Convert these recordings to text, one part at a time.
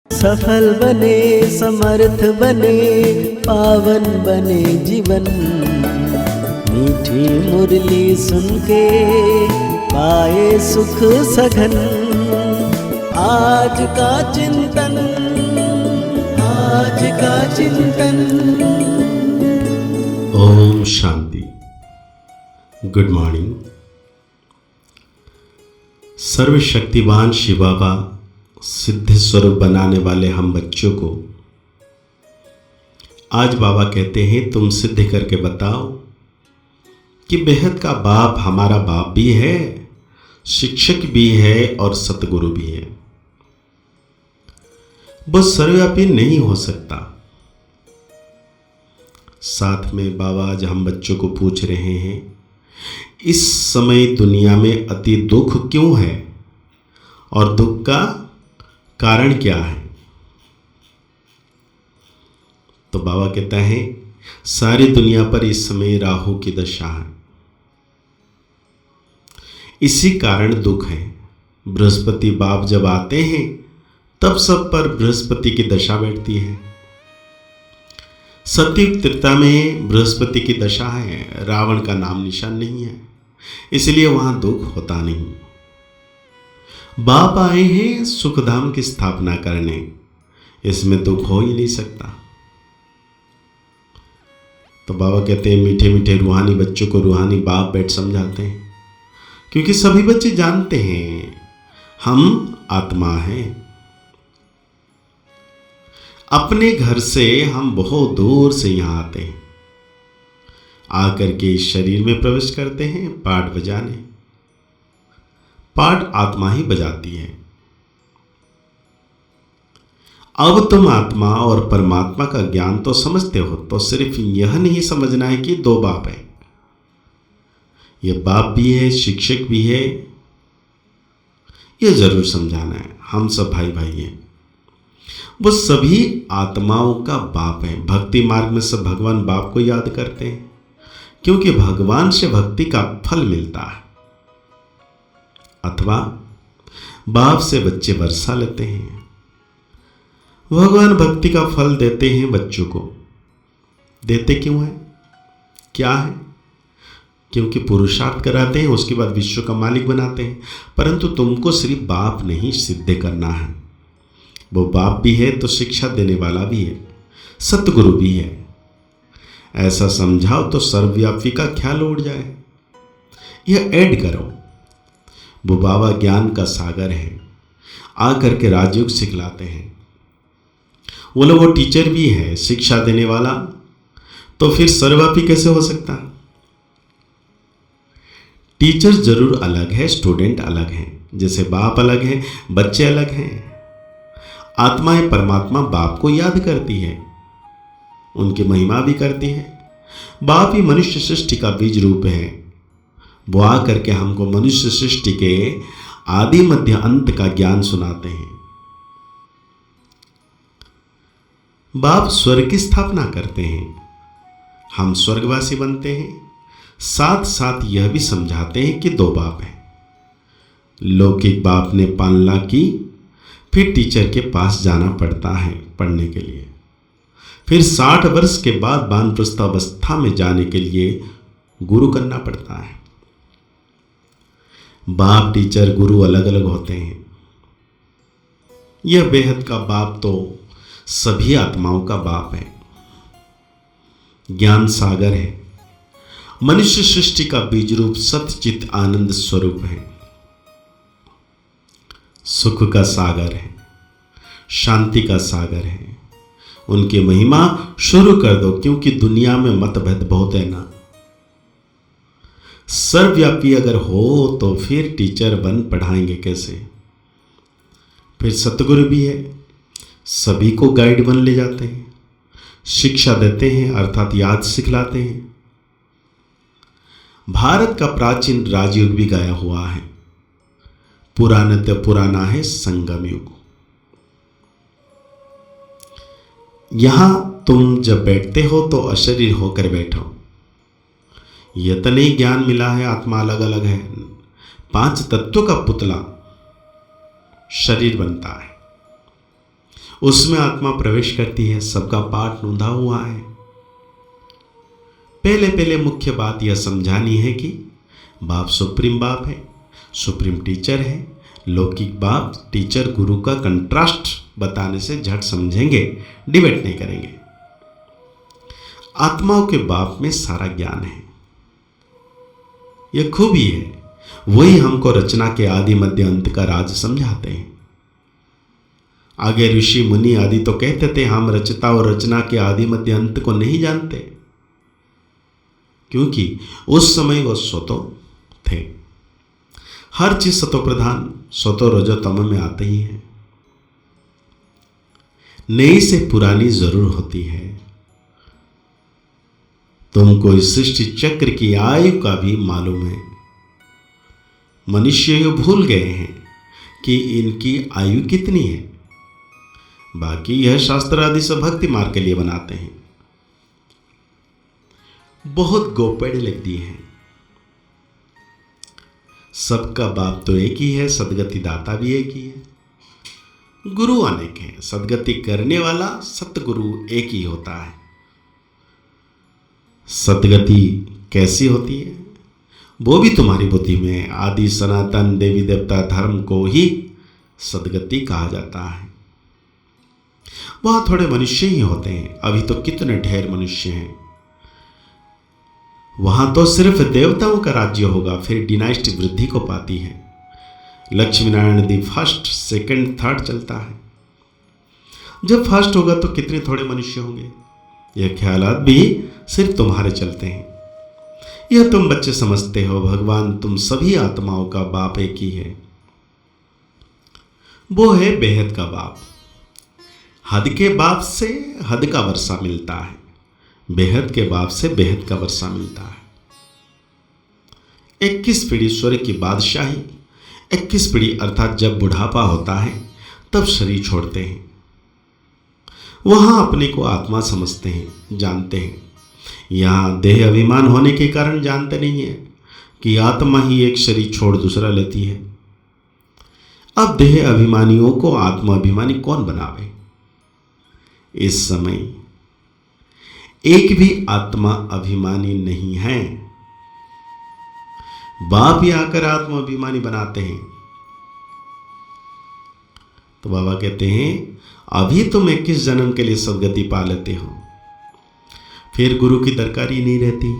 सफल बने, समर्थ बने, पावन बने जीवन। मीठी मुरली सुन के पाए सुख सघन। आज का चिंतन, आज का चिंतन। ओम शांति। Good morning. सर्वशक्तिवान शिव बाबा सिद्ध स्वरूप बनाने वाले हम बच्चों को आज बाबा कहते हैं, तुम सिद्ध करके बताओ कि बेहद का बाप हमारा बाप भी है, शिक्षक भी है और सतगुरु भी है। वो सर्वव्यापी नहीं हो सकता। साथ में बाबा आज हम बच्चों को पूछ रहे हैं, इस समय दुनिया में अति दुख क्यों है और दुख का कारण क्या है? तो बाबा कहता है, सारी दुनिया पर इस समय राहु की दशा है, इसी कारण दुख है। बृहस्पति बाप जब आते हैं तब सब पर बृहस्पति की दशा बैठती है। सतयुग त्रेता में बृहस्पति की दशा है, रावण का नाम निशान नहीं है, इसलिए वहां दुख होता नहीं। बाप आए हैं सुखधाम की स्थापना करने, इसमें दुख हो ही नहीं सकता। तो बाबा कहते हैं, मीठे मीठे रूहानी बच्चों को रूहानी बाप बैठ समझाते हैं, क्योंकि सभी बच्चे जानते हैं हम आत्मा हैं। अपने घर से हम बहुत दूर से यहां आते हैं, आकर के इस शरीर में प्रवेश करते हैं पाठ बजाने। पाठ आत्मा ही बजाती है। अब तुम आत्मा और परमात्मा का ज्ञान तो समझते हो, तो सिर्फ यह नहीं समझना है कि दो बाप है। यह बाप भी है, शिक्षक भी है, यह जरूर समझाना है। हम सब भाई भाई हैं। वो सभी आत्माओं का बाप है। भक्ति मार्ग में सब भगवान बाप को याद करते हैं, क्योंकि भगवान से भक्ति का फल मिलता है, अथवा बाप से बच्चे वर्षा लेते हैं। भगवान भक्ति का फल देते हैं बच्चों को। देते क्यों है? क्या है? क्योंकि पुरुषार्थ कराते हैं, उसके बाद विश्व का मालिक बनाते हैं। परंतु तुमको सिर्फ बाप नहीं सिद्ध करना है। वो बाप भी है तो शिक्षा देने वाला भी है, सतगुरु भी है। ऐसा समझाओ तो सर्वव्यापी का ख्याल उड़ जाए। यह ऐड करो। वो बाबा ज्ञान का सागर है, आकर के राजयोग सिखलाते हैं। बोलो वो टीचर भी है, शिक्षा देने वाला, तो फिर सर्वव्यापी कैसे हो सकता? टीचर जरूर अलग है, स्टूडेंट अलग है। जैसे बाप अलग है, बच्चे अलग हैं। आत्माएं परमात्मा बाप को याद करती है, उनकी महिमा भी करती है। बाप ही मनुष्य सृष्टि का बीज रूप है। वो आकर के हमको मनुष्य सृष्टि के आदि मध्य अंत का ज्ञान सुनाते हैं। बाप स्वर्ग की स्थापना करते हैं, हम स्वर्गवासी बनते हैं। साथ साथ यह भी समझाते हैं कि दो बाप हैं। लौकिक बाप ने पालना की, फिर टीचर के पास जाना पड़ता है पढ़ने के लिए। फिर 60 वर्ष के बाद वानप्रस्थ अवस्था में जाने के लिए गुरु करना पड़ता है। बाप टीचर गुरु अलग अलग होते हैं। यह बेहद का बाप तो सभी आत्माओं का बाप है, ज्ञान सागर है, मनुष्य सृष्टि का बीज रूप सत्यचित आनंद स्वरूप है, सुख का सागर है, शांति का सागर है। उनकी महिमा शुरू कर दो, क्योंकि दुनिया में मतभेद बहुत है ना। सर्वव्यापी अगर हो तो फिर टीचर बन पढ़ाएंगे कैसे? फिर सतगुरु भी है, सभी को गाइड बन ले जाते हैं, शिक्षा देते हैं, अर्थात याद सिखलाते हैं। भारत का प्राचीन राजयुग भी गया हुआ है। पुरानत्य पुराना है संगम युग। यहां तुम जब बैठते हो तो अशरीर होकर बैठो। यह तो नहीं ज्ञान मिला है आत्मा अलग अलग है। 5 तत्वों का पुतला शरीर बनता है, उसमें आत्मा प्रवेश करती है, सबका पाठ नोंधा हुआ है। पहले पहले मुख्य बात यह समझानी है कि बाप सुप्रीम बाप है, सुप्रीम टीचर है। लौकिक बाप टीचर गुरु का कंट्रास्ट बताने से झट समझेंगे, डिबेट नहीं करेंगे। आत्माओं के बाप में सारा ज्ञान है, यह खूबी है। वही हमको रचना के आदि मध्य अंत का राज समझाते हैं। आगे ऋषि मुनि आदि तो कहते थे हम रचता और रचना के आदि मध्य अंत को नहीं जानते, क्योंकि उस समय वह स्वतो थे। हर चीज सतो प्रधान, स्वतो रजो तम में आते ही है। नई से पुरानी जरूर होती है। तुमको इस सृष्टि चक्र की आयु का भी मालूम है। मनुष्य ये भूल गए हैं कि इनकी आयु कितनी है। बाकी यह शास्त्र आदि सब भक्ति मार्ग के लिए बनाते हैं। बहुत गोपेड़ लिख दिए हैं। सबका बाप तो एक ही है, सदगति दाता भी एक ही है। गुरु अनेक हैं, सदगति करने वाला सतगुरु एक ही होता है। सदगति कैसी होती है वो भी तुम्हारी बुद्धि में। आदि सनातन देवी देवता धर्म को ही सदगति कहा जाता है। वहां थोड़े मनुष्य ही होते हैं, अभी तो कितने ढेर मनुष्य हैं। वहां तो सिर्फ देवताओं का राज्य होगा, फिर डिनाइस्टी वृद्धि को पाती है। Lakshmi Narayan the first, second, third चलता है। जब फर्स्ट होगा तो कितने थोड़े मनुष्य होंगे। यह ख्यालात भी सिर्फ तुम्हारे चलते हैं। यह तुम बच्चे समझते हो। भगवान तुम सभी आत्माओं का बाप एक ही है। वो है बेहद का बाप। हद के बाप से हद का वर्षा मिलता है, बेहद के बाप से बेहद का वर्षा मिलता है। 21 पीढ़ी स्वर्ग की बादशाही, 21 पीढ़ी अर्थात जब बुढ़ापा होता है तब शरीर छोड़ते हैं। वहां अपने को आत्मा समझते हैं, जानते हैं। यहां देह अभिमान होने के कारण जानते नहीं है कि आत्मा ही एक शरीर छोड़ दूसरा लेती है। अब देह अभिमानियों को आत्मा अभिमानी कौन बनावे। इस समय एक भी आत्मा अभिमानी नहीं है। बाप ही आकर आत्मा अभिमानी बनाते हैं। तो बाबा कहते हैं अभी तुम 21 जन्म के लिए सदगति पा लेते हो, फिर गुरु की दरकारी नहीं रहती।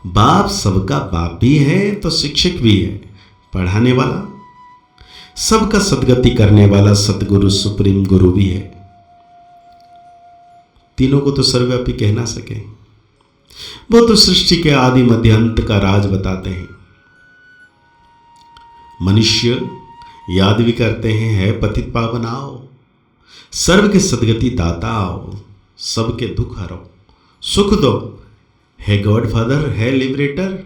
बाप सबका बाप भी है तो शिक्षक भी है, पढ़ाने वाला, सबका सदगति करने वाला सतगुरु सुप्रीम गुरु भी है। तीनों को तो सर्वव्यापी कह ना सके। वो तो सृष्टि के आदि मध्य अंत का राज बताते हैं। मनुष्य याद भी करते हैं, है पतित पावन आओ, सर्व के सदगति दाता आओ, सबके दुख हरो, सुख दो, है गॉड फादर, है लिबरेटर।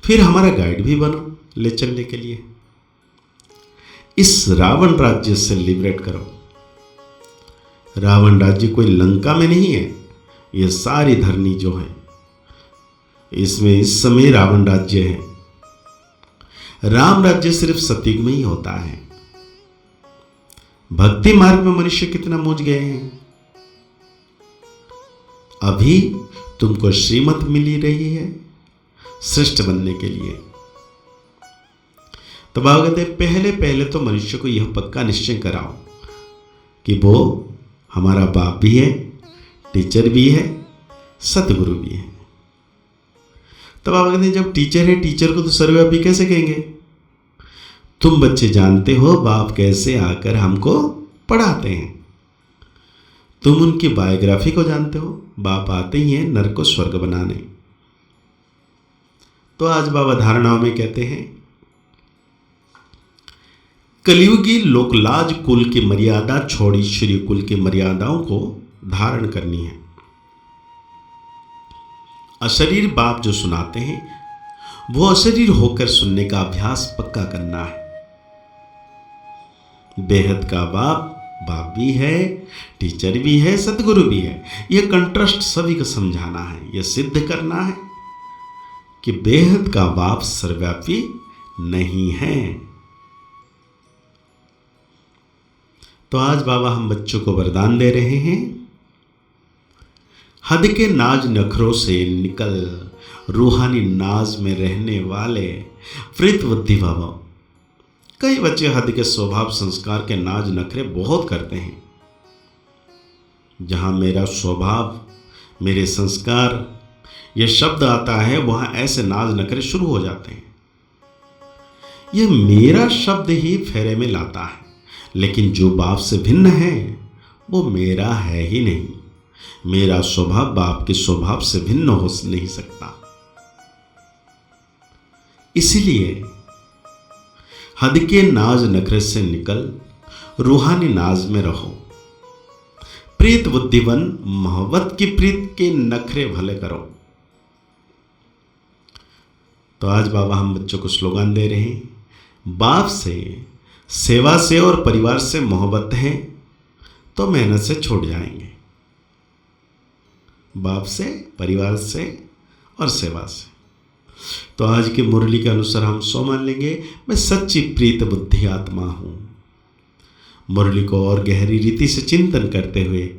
फिर हमारा गाइड भी बनो ले चलने के लिए। इस रावण राज्य से लिबरेट करो। रावण राज्य कोई लंका में नहीं है, यह सारी धरनी जो है इसमें इस समय रावण राज्य है। राम राज्य सिर्फ सतयुग में ही होता है। भक्ति मार्ग में मनुष्य कितना मूझ गए हैं। अभी तुमको श्रीमत मिली रही है श्रेष्ठ बनने के लिए। तो बाबा कहते पहले पहले तो मनुष्य को यह पक्का निश्चय कराओ कि वो हमारा बाप भी है, टीचर भी है, सतगुरु भी है। तो बाबा कहते हैं जब टीचर है, टीचर को तो सर्वव्यापी कैसे कहेंगे। तुम बच्चे जानते हो बाप कैसे आकर हमको पढ़ाते हैं। तुम उनकी बायोग्राफी को जानते हो। बाप आते ही हैं नर को स्वर्ग बनाने। तो आज बाबा धारणाओं में कहते हैं कलियुगी लोकलाज कुल की मर्यादा छोड़ी श्री कुल की मर्यादाओं को धारण करनी है। अशरीर बाप जो सुनाते हैं वो अशरीर होकर सुनने का अभ्यास पक्का करना है। बेहद का बाप बाप भी है, टीचर भी है, सतगुरु भी है। यह कंट्रास्ट सभी को समझाना है, यह सिद्ध करना है कि बेहद का बाप सर्वव्यापी नहीं है। तो आज बाबा हम बच्चों को वरदान दे रहे हैं, हद के नाज नखरों से निकल रूहानी नाज में रहने वाले प्रीत बुद्धि बाबा। कई बच्चे हद के स्वभाव संस्कार के नाज नखरे बहुत करते हैं। जहां मेरा स्वभाव, मेरे संस्कार ये शब्द आता है, वहां ऐसे नाज नखरे शुरू हो जाते हैं। ये मेरा शब्द ही फेरे में लाता है, लेकिन जो बाप से भिन्न है वो मेरा है ही नहीं। मेरा स्वभाव बाप के स्वभाव से भिन्न हो नहीं सकता। इसलिए हद के नाज नखरे से निकल रूहानी नाज में रहो। प्रीत बुद्धिवन मोहब्बत की प्रीत के नखरे भले करो। तो आज बाबा हम बच्चों को स्लोगन दे रहे हैं, बाप से, सेवा से और परिवार से मोहब्बत है तो मेहनत से छूट जाएंगे। बाप से, परिवार से और सेवा से। तो आज की मुरली के अनुसार हम सो मान लेंगे, मैं सच्ची प्रीत बुद्धि आत्मा हूँ। मुरली को और गहरी रीति से चिंतन करते हुए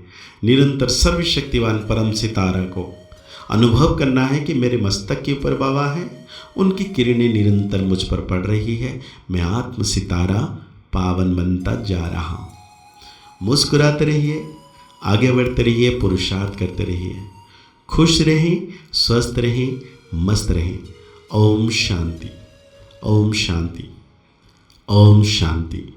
निरंतर सर्वशक्तिवान परम सितारा को अनुभव करना है कि मेरे मस्तक के ऊपर बाबा है, उनकी किरणें निरंतर मुझ पर पड़ रही है। मैं आत्म सितारा पावन बनता जा रहा हूँ। मुस्कुराते रहिए, आगे बढ़ते रहिए, पुरुषार्थ करते रहिए। खुश रहें, स्वस्थ रहें, मस्त रहें। ओम शांति, ओम शांति, ओम शांति।